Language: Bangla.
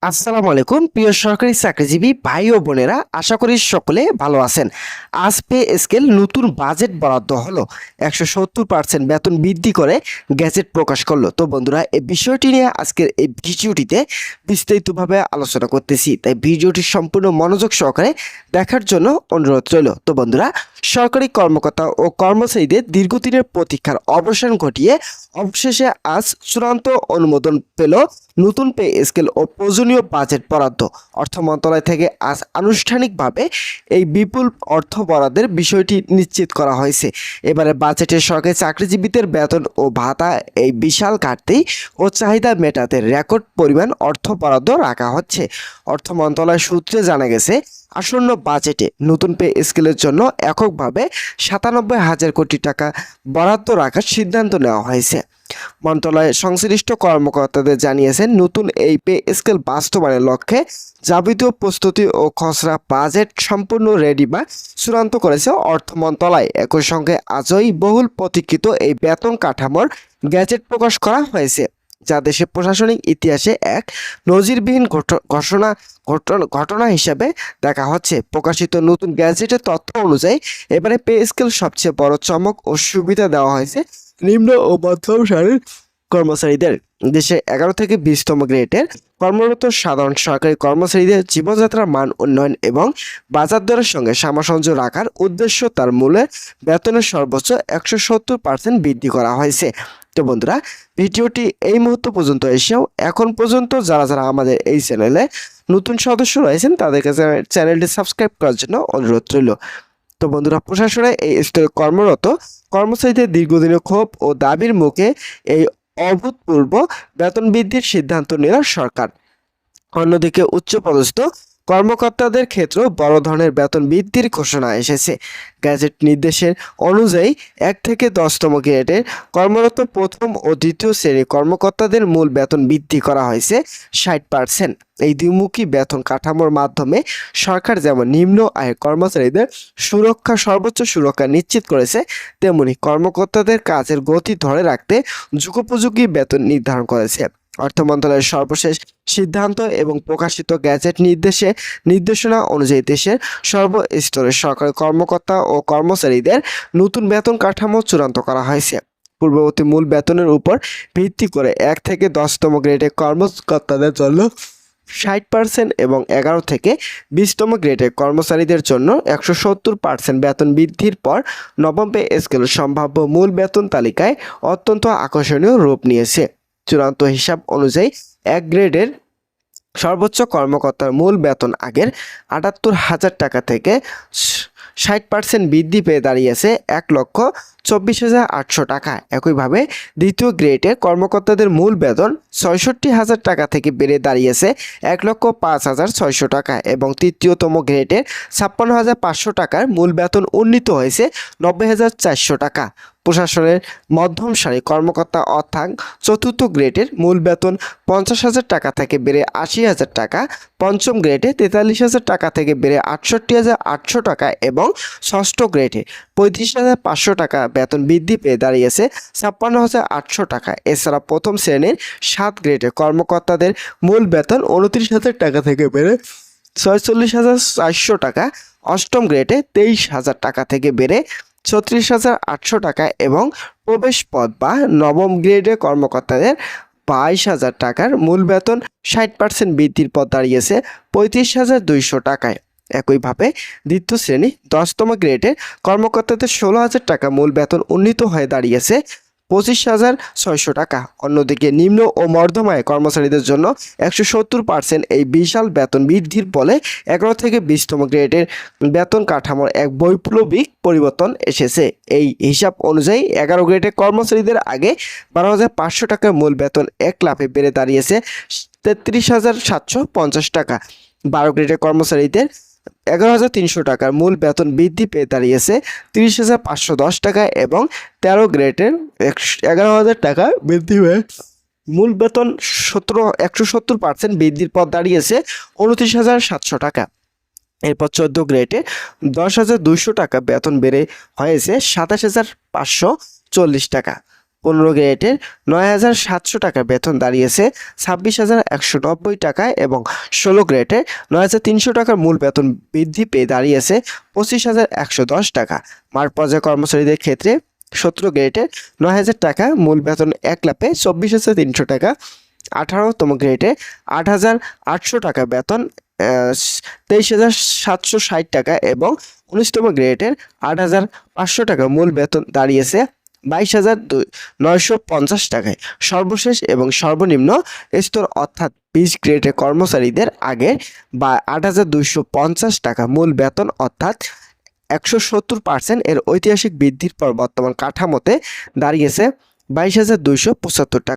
আসসালামু আলাইকুম প্রিয় সরকারি চাকরিজীবী ভাই ও বোনেরা, আশা করি সকলে ভালো আছেন। আজ পে স্কেল নতুন বাজেট বরাদ্দ হলো, 170% বেতন বৃদ্ধি করে গ্যাজেট প্রকাশ করলো। তো বন্ধুরা, এই বিষয়টি নিয়ে আজকের এই ভিডিওটিতে বিস্তারিতভাবে আলোচনা করতেছি, তাই ভিডিওটি সম্পূর্ণ মনোযোগ সহকারে দেখার জন্য অনুরোধ রইল। তো বন্ধুরা, সরকারি কর্মকর্তা ও কর্মচারীদের দীর্ঘদিনের প্রতীক্ষার অবসান ঘটিয়ে অবশেষে আজ চূড়ান্ত অনুমোদন পেল নতুন পে স্কেল ও প্রয়োজনীয় বাজেট বরাদ্দ। অর্থ মন্ত্রণালয় থেকে আজ আনুষ্ঠানিকভাবে এই বিপুল অর্থ বরাদ্দের বিষয়টি নিশ্চিত করা হয়েছে। এবারে বাজেটে সরকারি চাকরিজীবীদের বেতন ও ভাতা এই বিশাল ঘাটতি ও চাহিদা মেটাতে রেকর্ড পরিমাণ অর্থ বরাদ্দ রাখা হচ্ছে। অর্থ মন্ত্রণালয় সূত্রে জানা গেছে, আসন্ন বাজেটে নতুন পে স্কেলের জন্য এককভাবে 97,000 কোটি টাকা বরাদ্দ রাখার সিদ্ধান্ত নেওয়া হয়েছে। মন্ত্রণালয়ের সংশ্লিষ্ট কর্মকর্তাদের জানিয়েছেন, নতুন এই পে স্কেল বাস্তবায়নের লক্ষ্যে যাবতীয় প্রস্তুতি ও খসড়া বাজেট সম্পূর্ণ রেডি বা চূড়ান্ত করেছে অর্থ মন্ত্রণালয়। একই সঙ্গে আজই বহুল প্রতীক্ষিত এই বেতন কাঠামোর গ্যাজেট প্রকাশ করা হয়েছে, যা দেশের প্রশাসনিক ইতিহাসে এক নজিরবিহীন ঘটনা হিসেবে দেখা হচ্ছে। প্রকাশিত নতুন গ্যাজেটের তথ্য অনুযায়ী এবারে পে স্কেল সবচেয়ে বড় চমক ও সুবিধা দেওয়া হয়েছে নিম্ন ও মধ্যম সারির কর্মচারীদের। দেশে 11 থেকে 20তম গ্রেডের কর্মরত সাধারণ সরকারি কর্মচারীদের জীবনযাত্রার মান উন্নয়ন এবং বাজার দরের সঙ্গে সামঞ্জস্য রাখার উদ্দেশ্য তার মূলে বেতনের সর্বোচ্চ 170% বৃদ্ধি করা হয়েছে। তো বন্ধুরা, ভিডিওটি এই মুহূর্ত পর্যন্ত এসেও এখন পর্যন্ত যারা যারা আমাদের এই চ্যানেলে নতুন সদস্য রয়েছেন তাদেরকে চ্যানেলটি সাবস্ক্রাইব করার জন্য অনুরোধ রইল। তো বন্ধুরা, প্রশাসনে এই স্তরে কর্মরত কর্মচারীদের দীর্ঘদিনের ক্ষোভ ও দাবির মুখে এই অভূতপূর্ব বেতন বৃদ্ধির সিদ্ধান্ত নিল সরকার। অন্যদিকে উচ্চপদস্থ কর্মকর্তাদের ক্ষেত্রেও বড় ধরনের বেতন বৃদ্ধির ঘোষণা এসেছে। গ্যাজেট নির্দেশের অনুযায়ী 1 থেকে 10তম গ্রেডের কর্মরত প্রথম ও দ্বিতীয় শ্রেণীর কর্মকর্তাদের মূল বেতন বৃদ্ধি করা হয়েছে 60%। এই দ্বিমুখী বেতন কাঠামোর মাধ্যমে সরকার যেমন নিম্ন আয়ের কর্মচারীদের সর্বোচ্চ সুরক্ষা নিশ্চিত করেছে, তেমনি কর্মকর্তাদের কাজের গতি ধরে রাখতে যুগোপযোগী বেতন নির্ধারণ করেছে। অর্থ মন্ত্রণালয়ের সর্বশেষ সিদ্ধান্ত এবং প্রকাশিত গ্যাজেট নির্দেশনা অনুযায়ী দেশের সর্বস্তরের সরকারি কর্মকর্তা ও কর্মচারীদের নতুন বেতন কাঠামো চূড়ান্ত করা হয়েছে। পূর্ববর্তী মূল বেতনের উপর ভিত্তি করে 1 থেকে 10তম গ্রেডের কর্মকর্তাদের জন্য 60% এবং 11 থেকে 20তম গ্রেডের কর্মচারীদের জন্য 170% বেতন বৃদ্ধির পর নবম পে স্কেলের সম্ভাব্য মূল বেতন তালিকায় অত্যন্ত আকর্ষণীয় রূপ নিয়েছে। চূড়ান্ত হিসাব অনুযায়ী 1 গ্রেডের সর্বোচ্চ কর্মকর্তার মূল বেতন আগের 78,000 টাকা থেকে 60% বৃদ্ধি পেয়ে দাঁড়িয়েছে 1,24,800 টাকা। একইভাবে দ্বিতীয় গ্রেডের কর্মকর্তাদের মূল বেতন 66,000 টাকা থেকে বেড়ে দাঁড়িয়েছে 1,05,600 টাকা এবং তৃতীয়তম গ্রেডের 56,500 টাকার মূল বেতন উন্নীত হয়েছে 90,400 টাকা। প্রশাসনের মধ্যম সারির কর্মকর্তা অর্থাৎ চতুর্থ গ্রেডের মূল বেতন 50,000 টাকা থেকে বেড়ে 80,000 টাকা, পঞ্চম গ্রেডে 43,000 টাকা থেকে বেড়ে 68,800 টাকা এবং ষষ্ঠ গ্রেডে 35,500 টাকা বেতন বৃদ্ধি পেয়ে দাঁড়িয়েছে 56,800 টাকা। এছাড়া প্রথম শ্রেণীর 7 গ্রেডের কর্মকর্তাদের মূল বেতন 29,000 টাকা থেকে বেড়ে 46,400 টাকা, অষ্টম গ্রেডে 23,000 টাকা থেকে বেড়ে 36,800 টাকা এবং প্রবেশ পদ বা নবম গ্রেডের কর্মকর্তাদের 22,000 টাকার মূল বেতন 60% বৃদ্ধির পর দাঁড়িয়েছে 35,200 টাকায়। একইভাবে দ্বিতীয় শ্রেণী 10তম গ্রেডের কর্মকর্তাদের 16,000 টাকা মূল বেতন উন্নীত হয়ে দাঁড়িয়েছে 25,600 টাকা। অন্যদিকে নিম্ন ও মধ্যম আয়ের কর্মচারীদের জন্য 170% এই বিশাল বেতন বৃদ্ধির ফলে 11 থেকে 20তম গ্রেডের বেতন কাঠামোর এক বৈপ্লবিক পরিবর্তন এসেছে। এই হিসাব অনুযায়ী 11 গ্রেডের কর্মচারীদের আগে 12,500 টাকার মূল বেতন এক লাফে বেড়ে দাঁড়িয়েছে 33,750 টাকা। 12 গ্রেডের কর্মচারীদের 11,300 টাকার মূল বেতন বৃদ্ধি পেয়ে দাঁড়িয়েছে 30,510 টাকা এবং 13 গ্রেডের 11,000 টাকা বৃদ্ধি হয়ে মূল বেতন 170% বৃদ্ধির পর দাঁড়িয়েছে 29,700 টাকা। এরপর 14 গ্রেডে 10,200 টাকা বেতন বেড়ে হয়েছে 27,540 টাকা। 15 গ্রেডের 9,700 টাকা বেতন দাঁড়িয়েছে 26,190 টাকায় এবং 16 গ্রেডের 9,300 টাকার মূল বেতন বৃদ্ধি পেয়ে দাঁড়িয়েছে 25,110 টাকা। মাঠ পর্যায়ে কর্মচারীদের ক্ষেত্রে 17 গ্রেডের 9,000 টাকা মূল বেতন 1 লাফে 24,300 টাকা, 18তম গ্রেডে 8,800 টাকা বেতন 23,760 টাকা এবং 19তম গ্রেডের 8,500 টাকা মূল বেতন দাঁড়িয়েছে 22,950 টাকায়। সর্বশেষ এবং সর্বনিম্ন স্তর অর্থাৎ 20 গ্রেডের কর্মচারীদের আগে 8,250 টাকা মূল বেতন অর্থাৎ 170% এর ঐতিহাসিক বৃদ্ধির পর বর্তমান কাঠামোতে দাঁড়িয়েছে 22,275 টাকা।